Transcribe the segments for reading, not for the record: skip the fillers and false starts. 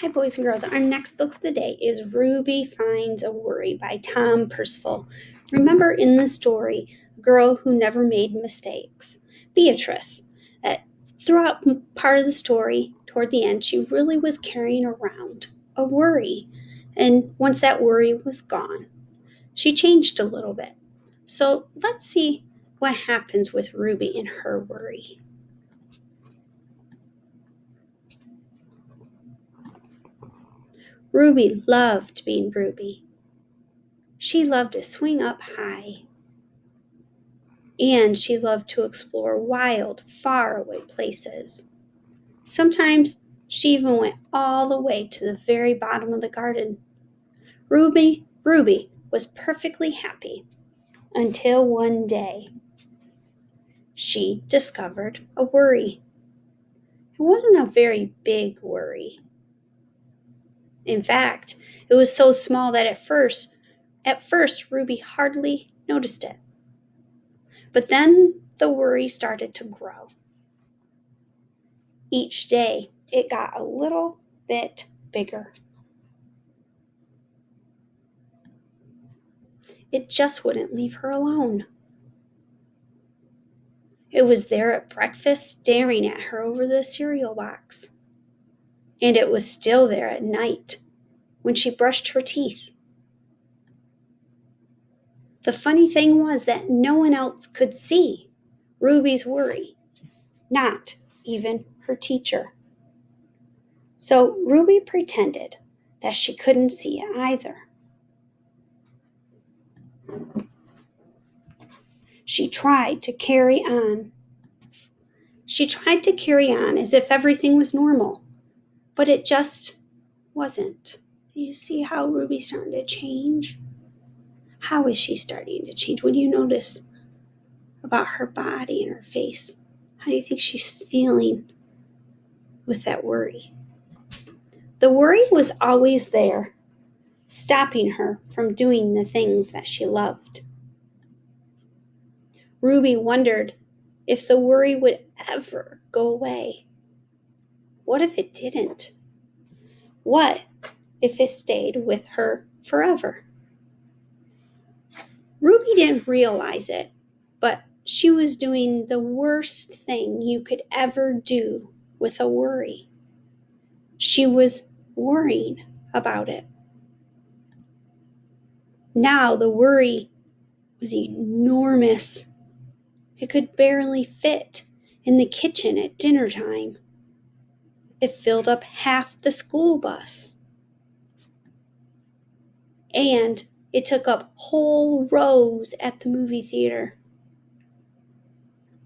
Hi, boys and girls. Our next book of the day is Ruby Finds a Worry by Tom Percival. Remember in the story, the girl who never made mistakes, Beatrice. Throughout part of the story, toward the end, she really was carrying around a worry. And once that worry was gone, she changed a little bit. So let's see what happens with Ruby and her worry. Ruby loved being Ruby. She loved to swing up high, and she loved to explore wild, faraway places. Sometimes she even went all the way to the very bottom of the garden. Ruby was perfectly happy until one day she discovered a worry. It wasn't a very big worry. In fact, it was so small that at first Ruby hardly noticed it. But then the worry started to grow. Each day it got a little bit bigger. It just wouldn't leave her alone. It was there at breakfast staring at her over the cereal box. And it was still there at night when she brushed her teeth. The funny thing was that no one else could see Ruby's worry, not even her teacher. So Ruby pretended that she couldn't see it either. She tried to carry on. She tried to carry on as if everything was normal, but it just wasn't. You see how Ruby's starting to change? How is she starting to change? What do you notice about her body and her face? How do you think she's feeling with that worry? The worry was always there, stopping her from doing the things that she loved. Ruby wondered if the worry would ever go away. What if it didn't? What if it stayed with her forever? Ruby didn't realize it, but she was doing the worst thing you could ever do with a worry. She was worrying about it. Now the worry was enormous. It could barely fit in the kitchen at dinner time. It filled up half the school bus. And it took up whole rows at the movie theater.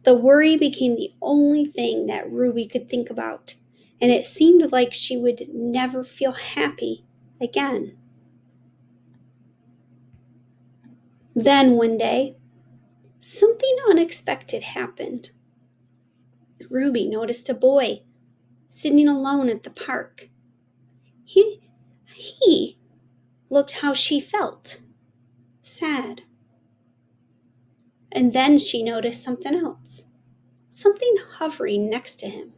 The worry became the only thing that Ruby could think about, and it seemed like she would never feel happy again. Then one day, something unexpected happened. Ruby noticed a boy sitting alone at the park. He looked how she felt, sad. And then she noticed something else, something hovering next to him.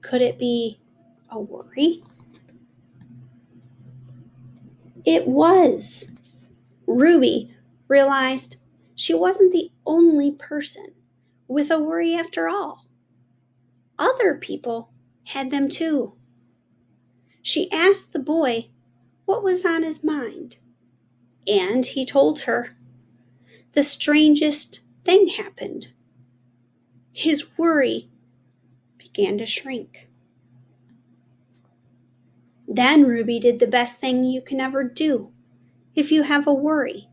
Could it be a worry? It was. Ruby realized she wasn't the only person with a worry after all. Other people had them too. She asked the boy what was on his mind, and he told her. The strangest thing happened. His worry began to shrink. Then Ruby did the best thing you can ever do if you have a worry.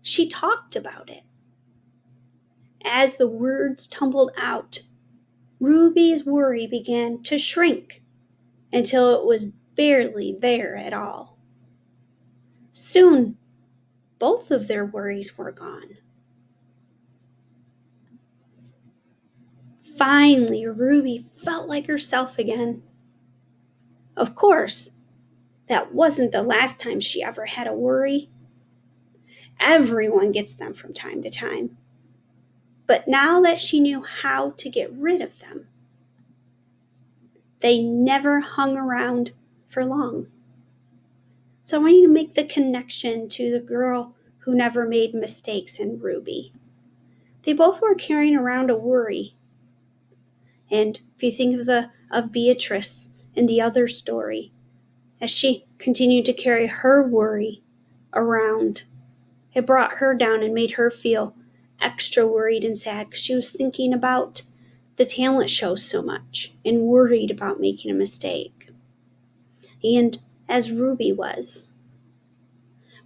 She talked about it. As the words tumbled out, Ruby's worry began to shrink until it was barely there at all. Soon, both of their worries were gone. Finally, Ruby felt like herself again. Of course, that wasn't the last time she ever had a worry. Everyone gets them from time to time. But now that she knew how to get rid of them, they never hung around for long. So I want you to make the connection to the girl who never made mistakes and Ruby. They both were carrying around a worry. And if you think of Beatrice in the other story, as she continued to carry her worry around, it brought her down and made her feel extra worried and sad because she was thinking about the talent show so much and worried about making a mistake. And as Ruby was.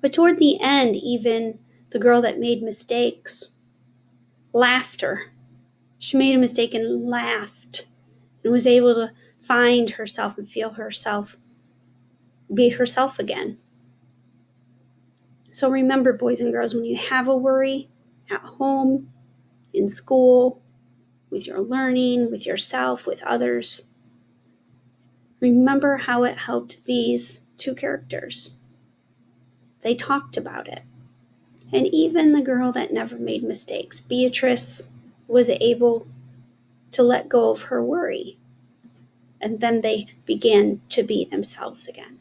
But toward the end, even the girl that made mistakes, laughter. She made a mistake and laughed and was able to find herself and feel herself, be herself again. So remember, boys and girls, when you have a worry at home, in school, with your learning, with yourself, with others, remember how it helped these two characters. They talked about it. And even the girl that never made mistakes, Beatrice, was able to let go of her worry. And then they began to be themselves again.